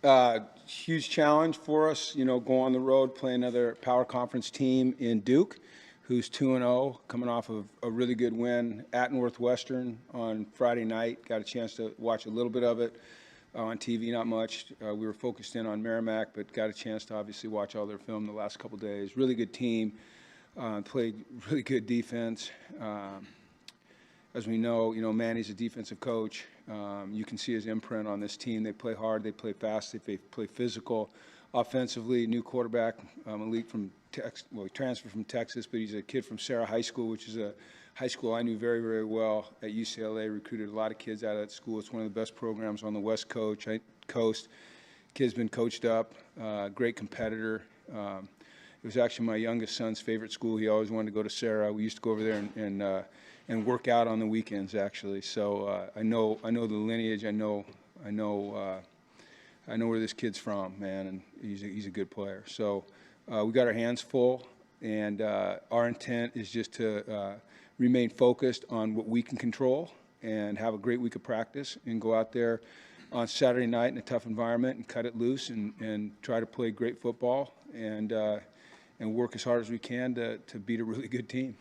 Huge challenge for us, go on the road, play another power conference team in Duke, who's 2-0, coming off of a really good win at Northwestern on Friday night. Got a chance to watch a little bit of it on TV, not much. We were focused in on Merrimack, but got a chance to obviously watch all their film the last couple days. Really good team, played really good defense. As we know, Manny's a defensive coach. You can see his imprint on this team. They play hard, they play fast, they play physical. Offensively, new quarterback, elite from he transferred from Texas, but he's a kid from Sarah High School, which is a high school I knew very, very well at UCLA. Recruited a lot of kids out of that school. It's one of the best programs on the West Coast. Kid's been coached up, great competitor. It was actually my youngest son's favorite school. He always wanted to go to Sarah. We used to go over there and work out on the weekends, actually. So I know the lineage. I know where this kid's from, man, and he's a good player. So we got our hands full, and our intent is just to remain focused on what we can control and have a great week of practice and go out there on Saturday night in a tough environment and cut it loose and try to play great football and work as hard as we can to beat a really good team.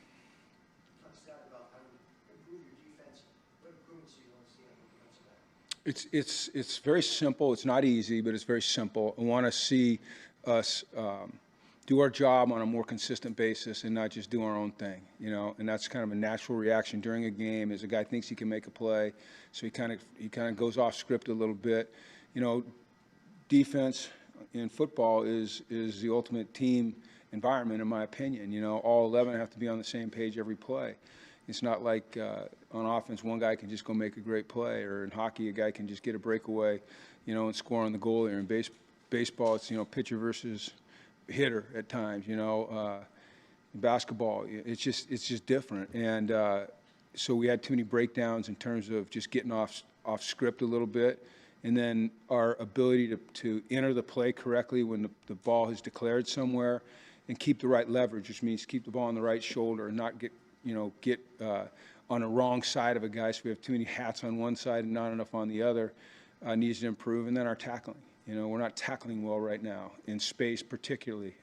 It's very simple. It's not easy, but it's very simple. I want to see us do our job on a more consistent basis and not just do our own thing, And that's kind of a natural reaction during a game. As a guy thinks he can make a play, so he kind of goes off script a little bit. Defense in football is the ultimate team environment, in my opinion. All 11 have to be on the same page every play. It's not like on offense, one guy can just go make a great play, or in hockey, a guy can just get a breakaway, and score on the goal there. In baseball, it's, pitcher versus hitter at times, in basketball, it's just different. And so we had too many breakdowns in terms of just getting off script a little bit. And then our ability to enter the play correctly when the ball is declared somewhere and keep the right leverage, which means keep the ball on the right shoulder and not get on the wrong side of a guy. So we have too many hats on one side and not enough on the other, needs to improve. And then our tackling. We're not tackling well right now, in space particularly.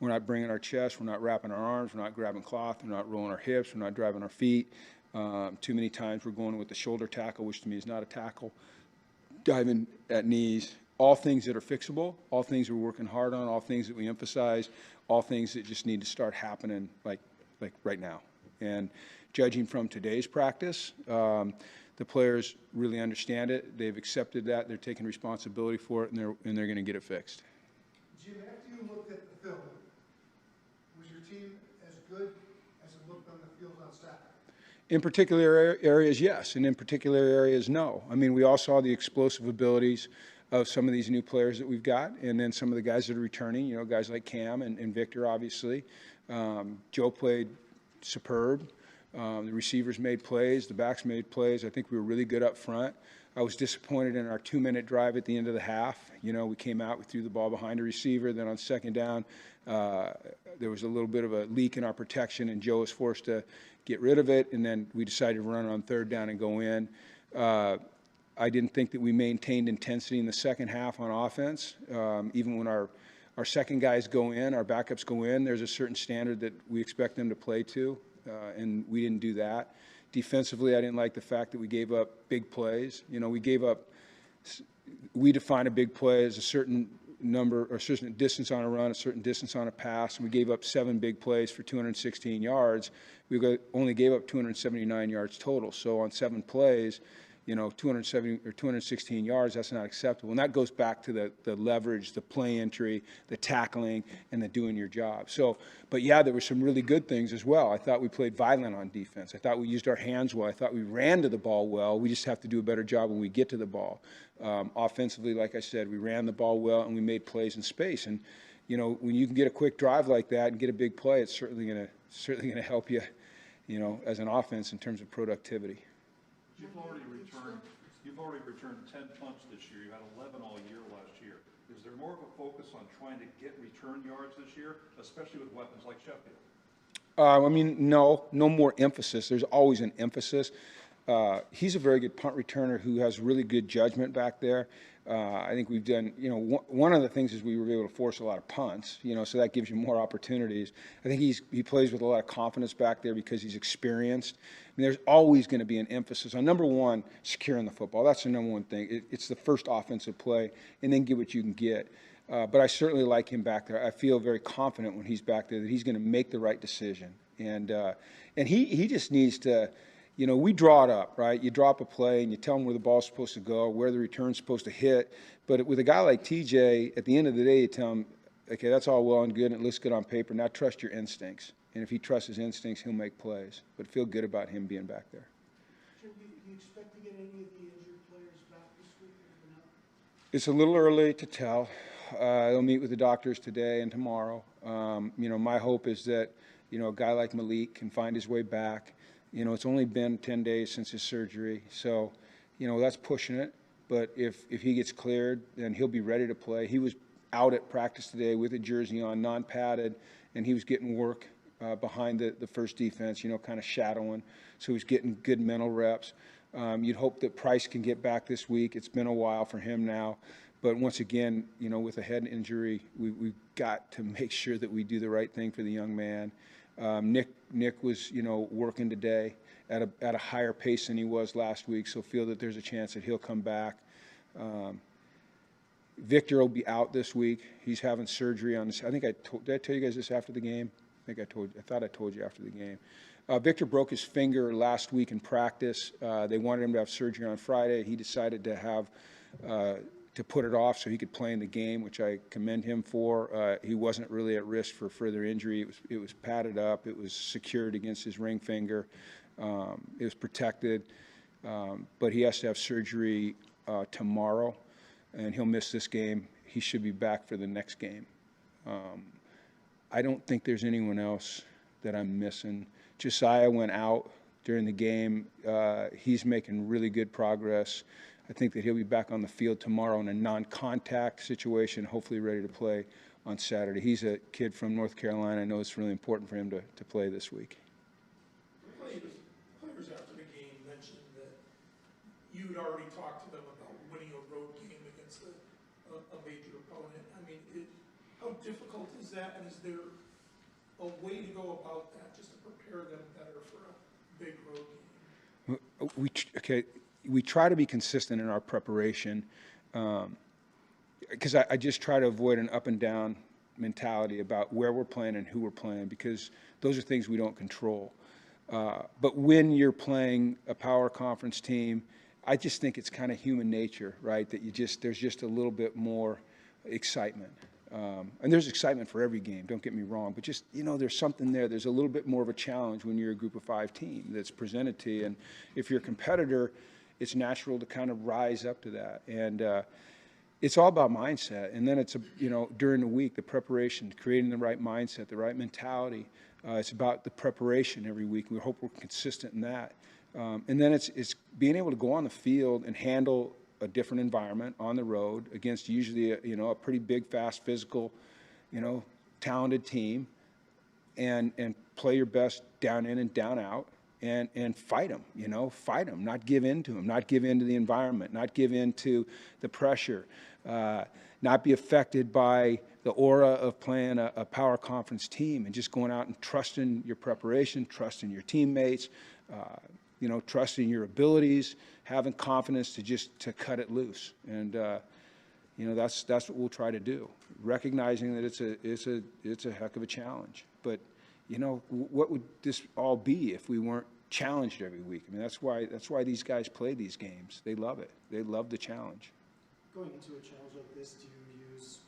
We're not bringing our chest. We're not wrapping our arms. We're not grabbing cloth. We're not rolling our hips. We're not driving our feet. Too many times we're going with the shoulder tackle, which to me is not a tackle. Diving at knees. All things that are fixable, all things we're working hard on, all things that we emphasize, all things that just need to start happening like right now. And judging from today's practice, the players really understand it. They've accepted that. They're taking responsibility for it, and they're going to get it fixed. Jim, after you looked at the film, was your team as good as it looked on the field on Saturday? In particular areas, yes, and in particular areas, no. I mean, we all saw the explosive abilities of some of these new players that we've got, and then some of the guys that are returning, guys like Cam and Victor, obviously. Joe played superb. The receivers made plays. The backs made plays. I think we were really good up front. I was disappointed in our 2-minute drive at the end of the half. We came out, we threw the ball behind a receiver. Then on second down, there was a little bit of a leak in our protection, and Joe was forced to get rid of it. And then we decided to run on third down and go in. I didn't think that we maintained intensity in the second half on offense. Even when our second guys go in, our backups go in, there's a certain standard that we expect them to play to, and we didn't do that. Defensively, I didn't like the fact that we gave up big plays. We define a big play as a certain number or certain distance on a run, a certain distance on a pass, and we gave up 7 big plays for 216 yards. We only gave up 279 yards total. So on 7 plays, 270 or 216 yards, that's not acceptable. And that goes back to the leverage, the play entry, the tackling, and the doing your job. So, but yeah, there were some really good things as well. I thought we played violent on defense. I thought we used our hands well. I thought we ran to the ball well. We just have to do a better job when we get to the ball. Offensively, like I said, we ran the ball well and we made plays in space. And, when you can get a quick drive like that and get a big play, it's certainly gonna help you, as an offense in terms of productivity. You've already returned 10 punts this year. You had 11 all year last year. Is there more of a focus on trying to get return yards this year, especially with weapons like Sheffield? No more emphasis. There's always an emphasis. He's a very good punt returner who has really good judgment back there. I think we've done, one of the things is we were able to force a lot of punts, so that gives you more opportunities. I think he plays with a lot of confidence back there because he's experienced. I mean, there's always going to be an emphasis on, number one, securing the football. That's the number one thing. It's the first offensive play, and then get what you can get. But I certainly like him back there. I feel very confident when he's back there that he's going to make the right decision. And he just needs to, we draw it up, right? You drop a play and you tell him where the ball's supposed to go, where the return's supposed to hit. But with a guy like TJ, at the end of the day, you tell him, okay, that's all well and good, and it looks good on paper. Now trust your instincts. And if he trusts his instincts, he'll make plays. But feel good about him being back there. Jim, do you expect to get any of the injured players back this week or not? It's a little early to tell. They'll meet with the doctors today and tomorrow. My hope is that, a guy like Malik can find his way back. It's only been 10 days since his surgery, so, that's pushing it. But if he gets cleared, then he'll be ready to play. He was out at practice today with a jersey on, non-padded, and he was getting work behind the first defense, kind of shadowing. So he was getting good mental reps. You'd hope that Price can get back this week. It's been a while for him now. But once again, with a head injury, we've got to make sure that we do the right thing for the young man. Nick was, working today at a higher pace than he was last week, so feel that there's a chance that he'll come back. Victor will be out this week. He's having surgery on this. I think did I tell you guys this after the game? I thought I told you after the game. Victor broke his finger last week in practice. They wanted him to have surgery on Friday. He decided to put it off so he could play in the game, which I commend him for. He wasn't really at risk for further injury. It was padded up. It was secured against his ring finger. It was protected. But he has to have surgery tomorrow, and he'll miss this game. He should be back for the next game. I don't think there's anyone else that I'm missing. Josiah went out during the game. He's making really good progress. I think that he'll be back on the field tomorrow in a non-contact situation, hopefully ready to play on Saturday. He's a kid from North Carolina. I know it's really important for him to play this week. Players after the game mentioned that you had already talked to them about winning a road game against a major opponent. I mean, how difficult is that, and is there a way to go about that just to prepare them better for a big road game? We try to be consistent in our preparation because I just try to avoid an up and down mentality about where we're playing and who we're playing, because those are things we don't control. But when you're playing a power conference team, I just think it's kind of human nature, right? That there's just a little bit more excitement. And there's excitement for every game, don't get me wrong, but just, there's something there. There's a little bit more of a challenge when you're a group of 5 team that's presented to you. And if you're a competitor, it's natural to kind of rise up to that. And it's all about mindset. And then it's, during the week, the preparation, creating the right mindset, the right mentality. It's about the preparation every week. We hope we're consistent in that. And then it's being able to go on the field and handle a different environment on the road against usually a pretty big, fast, physical, talented team, and play your best down in and down out, and fight them, not give in to them, not give in to the environment, not give in to the pressure, not be affected by the aura of playing a power conference team, and just going out and trusting your preparation, trusting your teammates, trusting your abilities, having confidence to cut it loose. And, that's what we'll try to do, recognizing that it's a heck of a challenge. But, what would this all be if we weren't challenged every week? I mean, that's why these guys play these games. They love it. They love the challenge. Going into a challenge like this, do you use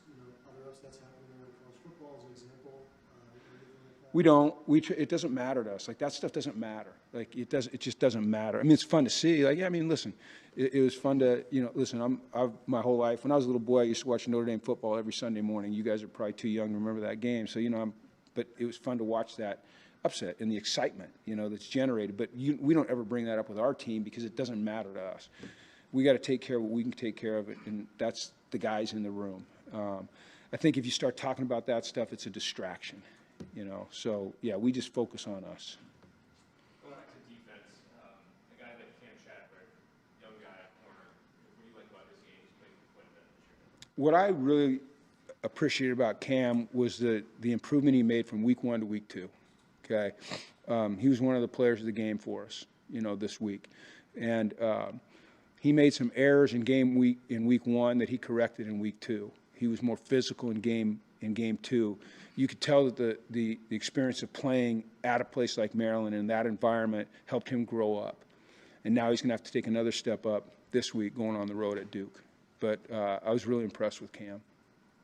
other upsets happening in college football as an example? We don't. It doesn't matter to us. Like, that stuff doesn't matter. Like, it just doesn't matter. I mean, it's fun to see. Like, yeah, I mean, listen, it was fun to, listen, I've my whole life, when I was a little boy, I used to watch Notre Dame football every Sunday morning. You guys are probably too young to remember that game. So, but it was fun to watch that upset and the excitement, that's generated. But we don't ever bring that up with our team because it doesn't matter to us. We got to take care of what we can take care of, and that's the guys in the room. I think if you start talking about that stuff, it's a distraction. So yeah, we just focus on us. Going back to defense, a guy like Cam Chadwick, young guy at corner, what do you like about his game? He's played quite a what I really appreciated about Cam was the improvement he made from week 1 to week 2. Okay, he was one of the players of the game for us, this week, and he made some errors in week 1 that he corrected in week 2. He was more physical in game 2. You could tell that the experience of playing at a place like Maryland in that environment helped him grow up, and now he's going to have to take another step up this week going on the road at Duke. But I was really impressed with Cam.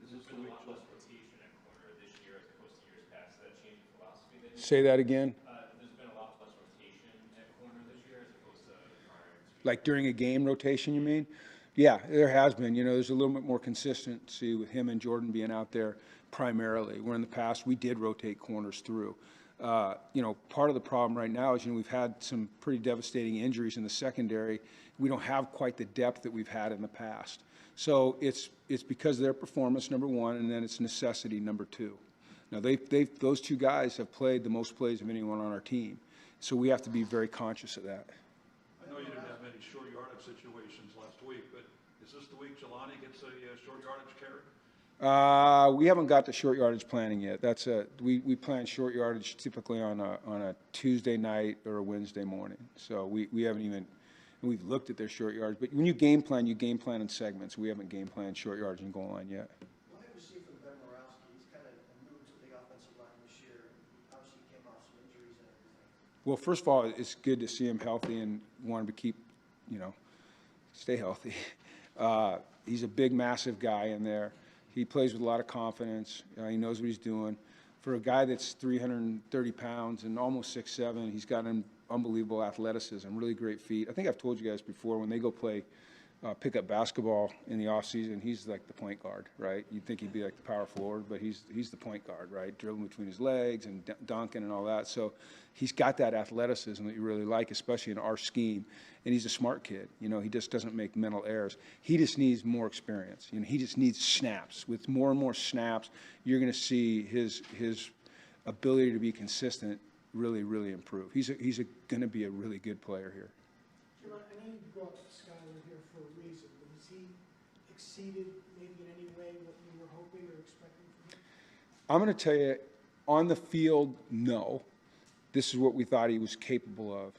There's been a lot less rotation at corner this year as opposed to years past. Is that a change in philosophy that Say that again. there's been a lot less rotation at corner this year as opposed to prior to? Like during a game rotation, you mean? Yeah, there has been. There's a little bit more consistency with him and Jordan being out there primarily, where in the past we did rotate corners through. Part of the problem right now is, we've had some pretty devastating injuries in the secondary. We don't have quite the depth that we've had in the past. So it's because of their performance, number one, and then it's necessity, number two. Now, those two guys have played the most plays of anyone on our team. So we have to be very conscious of that. I know you didn't have many short yardage situations last week, but is this the week Jelani gets a short yardage carry? We haven't got the short yardage planning yet. We plan short yardage typically on a Tuesday night or a Wednesday morning. So we haven't even, we've looked at their short yards. But when you game plan in segments. We haven't game planned short yards and goal line yet. What have you seen from Ben Morowski? He's kind of new to the offensive line this year. Obviously, he came off some injuries and everything. Well, first of all, it's good to see him healthy and want him to keep, stay healthy. He's a big, massive guy in there. He plays with a lot of confidence. He knows what he's doing. For a guy that's 330 pounds and almost 6'7", he's got an unbelievable athleticism, really great feet. I think I've told you guys before, when they go play pickup basketball in the offseason, he's like the point guard, right? You'd think he'd be like the power forward, but he's the point guard, right? Dribbling between his legs and dunking and all that. So he's got that athleticism that you really like, especially in our scheme. And he's a smart kid. He just doesn't make mental errors. He just needs more experience. He just needs snaps. With more and more snaps, you're going to see his ability to be consistent really, really improve. He's going to be a really good player here. Jim, I know you brought Skyler here for a reason, but has he exceeded maybe in any way what you were hoping or expecting from him? I'm going to tell you, on the field, no. This is what we thought he was capable of.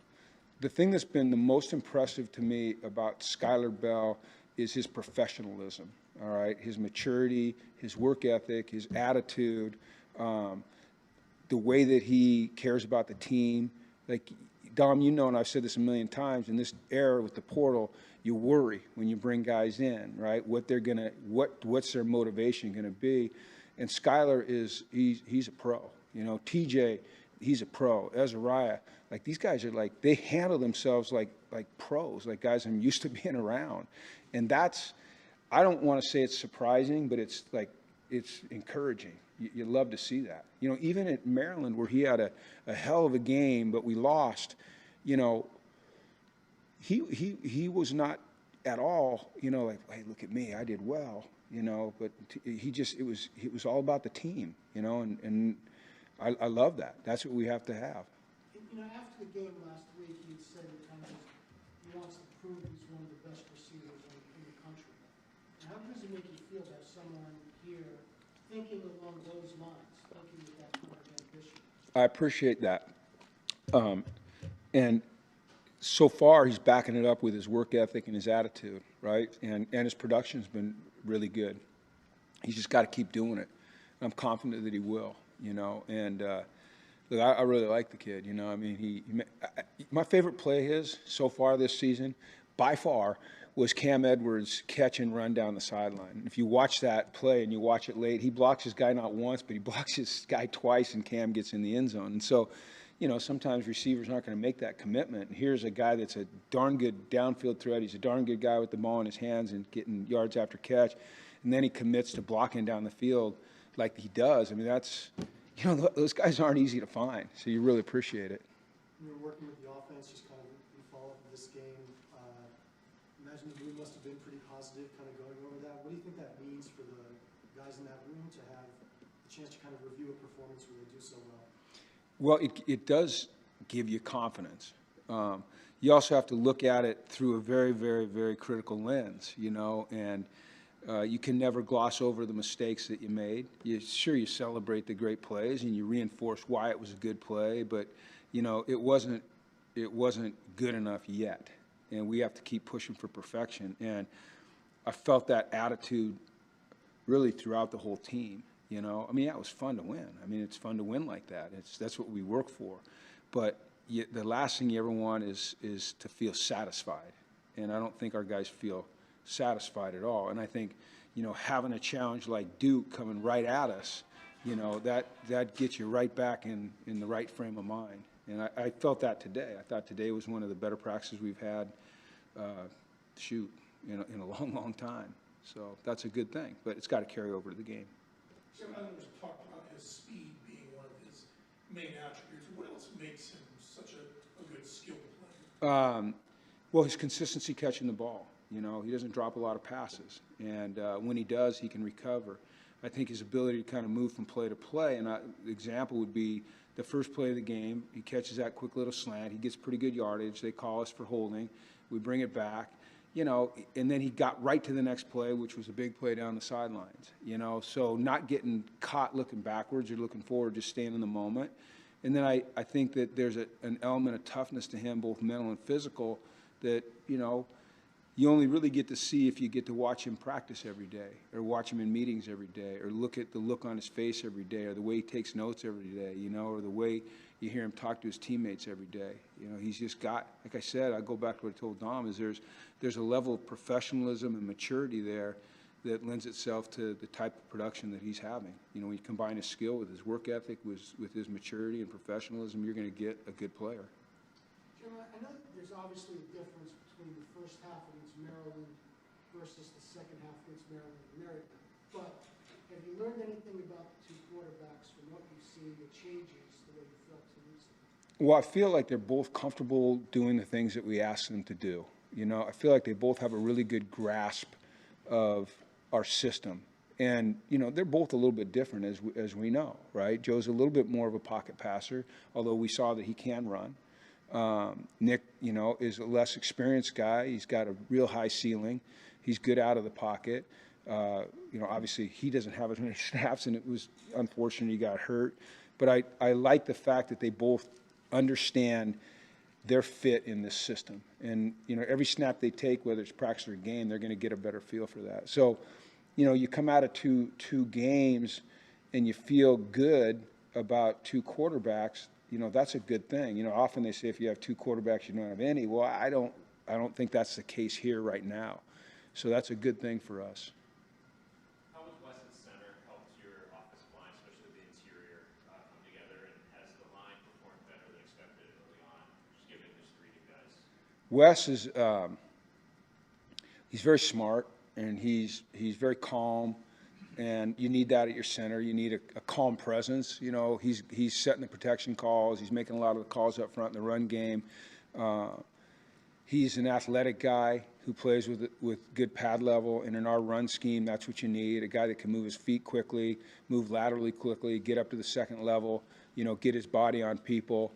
The thing that's been the most impressive to me about Skyler Bell is his professionalism, all right? His maturity, his work ethic, his attitude, the way that he cares about the team. Like, Dom, and I've said this a million times, in this era with the portal, you worry when you bring guys in, right? What's their motivation going to be? And Skyler he's a pro. TJ, he's a pro. Ezariah, like, these guys are they handle themselves like pros, like guys I'm used to being around. And I don't want to say it's surprising, but it's encouraging. You love to see that. Even at Maryland, where he had a hell of a game, but we lost, he was not at all, like, hey, look at me, I did well, but it was all about the team, and I love that. That's what we have to have. After the game last week, he said he wants to prove he's one of the best receivers in the country. How does it make you feel to have someone here thinking along those lines, thinking with that kind of ambition? I appreciate that. And so far, he's backing it up with his work ethic and his attitude, right? And his production's been really good. He's just got to keep doing it. I'm confident that he will, and look, I really like the kid, I mean, my favorite play his so far this season, by far, was Cam Edwards' catch and run down the sideline. If you watch that play and you watch it late, he blocks his guy not once, but he blocks his guy twice, and Cam gets in the end zone. And so, sometimes receivers aren't going to make that commitment. And here's a guy that's a darn good downfield threat. He's a darn good guy with the ball in his hands and getting yards after catch. And then he commits to blocking down the field like he does. I mean, that's, those guys aren't easy to find. So you really appreciate it. You were working with the offense, just kind of in follow-up of this game. Imagine the mood must have been pretty positive, kind of going over that. What do you think that means for the guys in that room to have the chance to kind of review a performance where they do so well? Well, it does give you confidence. You also have to look at it through a very, very, very critical lens, and You can never gloss over the mistakes that you made. You celebrate the great plays and you reinforce why it was a good play, but you know it wasn't good enough yet, and we have to keep pushing for perfection. And I felt that attitude really throughout the whole team. You know, I mean, yeah, it was fun to win. I mean, it's fun to win like that. That's what we work for. But the last thing you ever want is to feel satisfied, and I don't think our guys feel satisfied at all. And I think, you know, having a challenge like Duke coming right at us, you know, that gets you right back in the right frame of mind. And I felt that today. I thought today was one of the better practices we've had, in a long, long time. So that's a good thing, but it's got to carry over to the game. Jim, I was talked about his speed being one of his main attributes. What else makes him such a good skill player? Well, his consistency catching the ball. You know, he doesn't drop a lot of passes, and when he does, he can recover. I think his ability to kind of move from play to play, and the example would be the first play of the game. He catches that quick little slant. He gets pretty good yardage. They call us for holding. We bring it back. You know, and then he got right to the next play, which was a big play down the sidelines, you know, so not getting caught looking backwards or looking forward, just staying in the moment. And then I think that there's an element of toughness to him, both mental and physical, that, you know, you only really get to see if you get to watch him practice every day, or watch him in meetings every day, or look at the look on his face every day, or the way he takes notes every day, you know, or the way you hear him talk to his teammates every day. You know, he's just got, like I said, I go back to what I told Dom, is there's a level of professionalism and maturity there that lends itself to the type of production that he's having. You know, when you combine his skill with his work ethic, with his maturity and professionalism, you're going to get a good player. Jim, I know there's obviously a difference between the first half against Maryland versus the second half against Maryland and Merrimack. But have you learned anything about the two quarterbacks from what you've seen that changes the way you felt 2 weeks ago? Well, I feel like they're both comfortable doing the things that we ask them to do. You know, I feel like they both have a really good grasp of our system. And, you know, they're both a little bit different, as we know, right? Joe's a little bit more of a pocket passer, although we saw that he can run. Nick, you know, is a less experienced guy. He's got a real high ceiling. He's good out of the pocket. You know, obviously he doesn't have as many snaps, and it was unfortunate he got hurt. But I like the fact that they both understand their fit in this system. And, you know, every snap they take, whether it's practice or game, they're going to get a better feel for that. So, you know, you come out of two games and you feel good about two quarterbacks, you know, that's a good thing. You know, often they say if you have two quarterbacks, you don't have any. Well, I don't think that's the case here right now. So that's a good thing for us. How has Wes's center helped your offensive line, especially the interior, come together, and has the line performed better than expected early on, just given just three new guys? Wes is he's very smart, and he's very calm, and you need that at your center. You need a calm presence. You know, he's setting the protection calls. He's making a lot of the calls up front in the run game. He's an athletic guy who plays with good pad level, and in our run scheme, that's what you need, a guy that can move his feet quickly, move laterally quickly, get up to the second level, you know, get his body on people.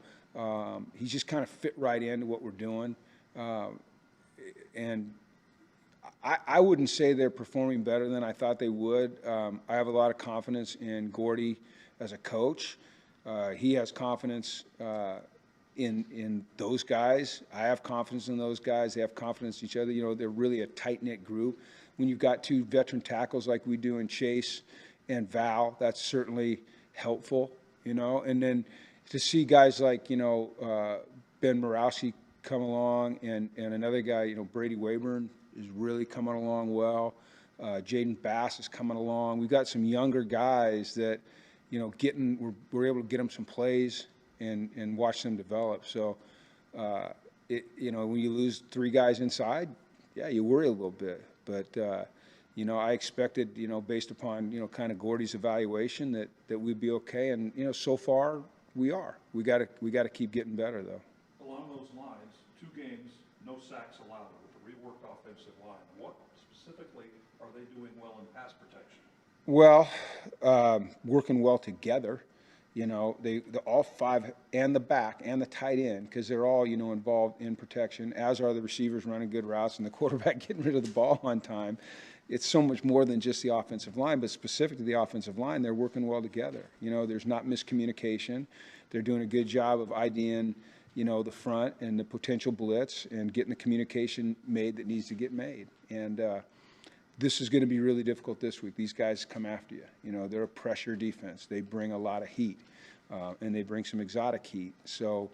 He's just kind of fit right into what we're doing. And I wouldn't say they're performing better than I thought they would. I have a lot of confidence in Gordy as a coach. He has confidence in those guys. I have confidence in those guys. They have confidence in each other. You know, they're really a tight-knit group. When you've got two veteran tackles like we do in Chase and Val, that's certainly helpful, you know. And then to see guys like, you know, Ben Morawski come along, and another guy, you know, Brady Wayburn is really coming along well. Jaden Bass is coming along. We've got some younger guys that, you know, we're able to get them some plays and watch them develop. So, you know, when you lose three guys inside, yeah, you worry a little bit. But, you know, I expected, you know, based upon, you know, kind of Gordy's evaluation that we'd be okay. And, you know, so far we are. We got to keep getting better, though. Along those lines, 2 games, no sacks allowed with the reworked offensive line. What specifically are they doing well in pass protection? Well, working well together. You know, all 5, and the back and the tight end, because they're all, you know, involved in protection, as are the receivers running good routes and the quarterback getting rid of the ball on time. it's so much more than just the offensive line, but specific to the offensive line, they're working well together. You know, there's not miscommunication. They're doing a good job of IDing, you know, the front and the potential blitz and getting the communication made that needs to get made. And this is going to be really difficult this week. These guys come after you. You know, they're a pressure defense. They bring a lot of heat, and they bring some exotic heat. So,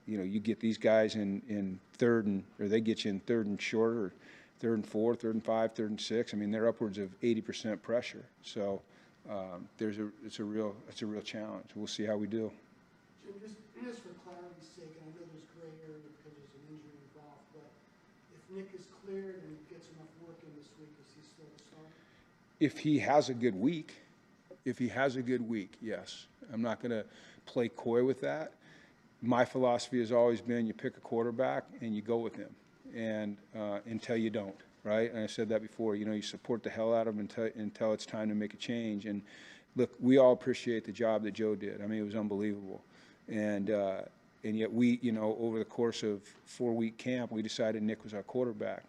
you know, you get these guys in third and, or they get you in third and short, or third and 4, third and 5, third and 6. I mean, they're upwards of 80% pressure. So it's a real challenge. We'll see how we do. Jim, just for clarity's sake, and I know there's gray area because there's an injury involved, but if Nick is cleared and gets enough work in this week, is he still the starter? If he has a good week, yes. I'm not going to play coy with that. My philosophy has always been you pick a quarterback and you go with him, and until you don't, right? And I said that before. You know, you support the hell out of him until it's time to make a change. And look, we all appreciate the job that Joe did. I mean, it was unbelievable. And yet we, you know, over the course of 4-week camp, we decided Nick was our quarterback.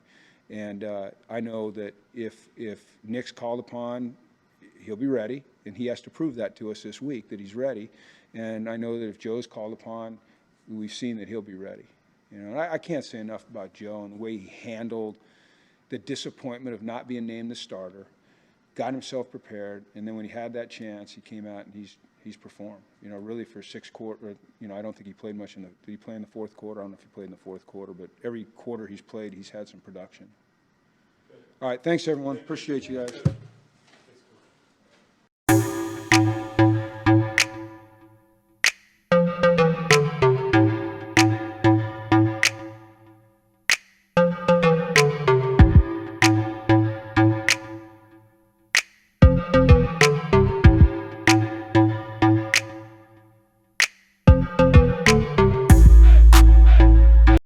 And I know that if Nick's called upon, he'll be ready, and he has to prove that to us this week, that he's ready. And I know that if Joe's called upon, we've seen that he'll be ready. You know, and I can't say enough about Joe and the way he handled the disappointment of not being named the starter, got himself prepared, and then when he had that chance, he came out and he's performed. You know, really for 6 quarters. You know, I don't think he played much in the. Did he play in the fourth quarter? I don't know if he played in the fourth quarter, but every quarter he's played, he's had some production. All right, thanks everyone. Appreciate you guys.